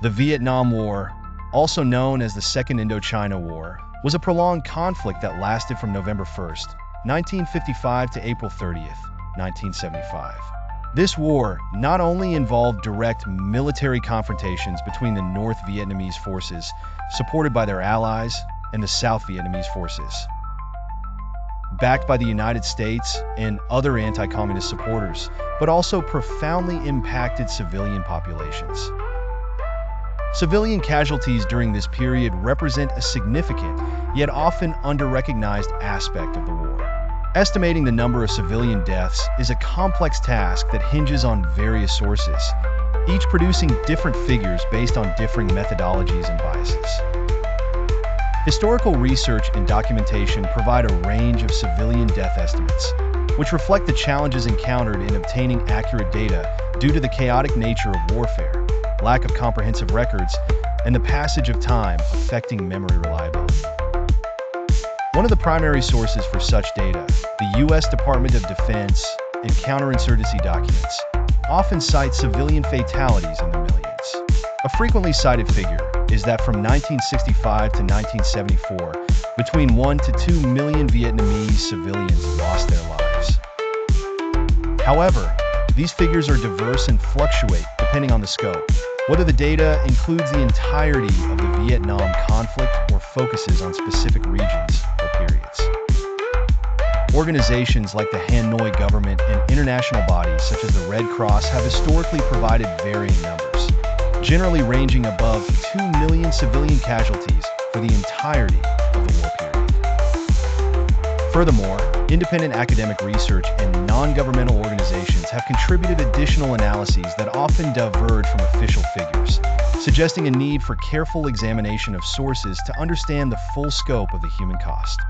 The Vietnam War, also known as the Second Indochina War, was a prolonged conflict that lasted from November 1st, 1955 to April 30th, 1975. This war not only involved direct military confrontations between the North Vietnamese forces, supported by their allies, and the South Vietnamese forces, backed by the United States and other anti-communist supporters, but also profoundly impacted civilian populations. Civilian casualties during this period represent a significant, yet often under-recognized aspect of the war. Estimating the number of civilian deaths is a complex task that hinges on various sources, each producing different figures based on differing methodologies and biases. Historical research and documentation provide a range of civilian death estimates, which reflect the challenges encountered in obtaining accurate data due to the chaotic nature of warfare, lack of comprehensive records, and the passage of time affecting memory reliability. One of the primary sources for such data, the U.S. Department of Defense and counterinsurgency documents, often cite civilian fatalities in the millions. A frequently cited figure is that from 1965 to 1974, between 1 to 2 million Vietnamese civilians lost their lives. However, these figures are diverse and fluctuate depending on the scope, whether the data includes the entirety of the Vietnam conflict or focuses on specific regions or periods. Organizations like the Hanoi government and international bodies such as the Red Cross have historically provided varying numbers, generally ranging above 2 million civilian casualties for the entirety of the war period. Furthermore, independent academic research and non-governmental organizations have contributed additional analyses that often diverge from official figures, suggesting a need for careful examination of sources to understand the full scope of the human cost.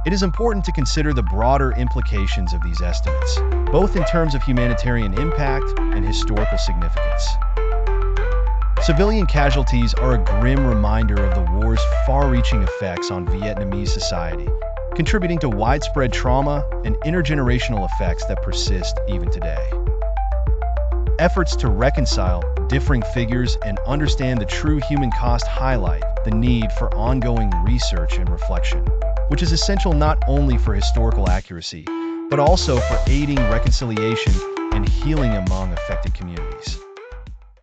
It is important to consider the broader implications of these estimates, both in terms of humanitarian impact and historical significance. Civilian casualties are a grim reminder of the war's far-reaching effects on Vietnamese society, contributing to widespread trauma and intergenerational effects that persist even today. Efforts to reconcile differing figures and understand the true human cost highlight the need for ongoing research and reflection, which is essential not only for historical accuracy, but also for aiding reconciliation and healing among affected communities.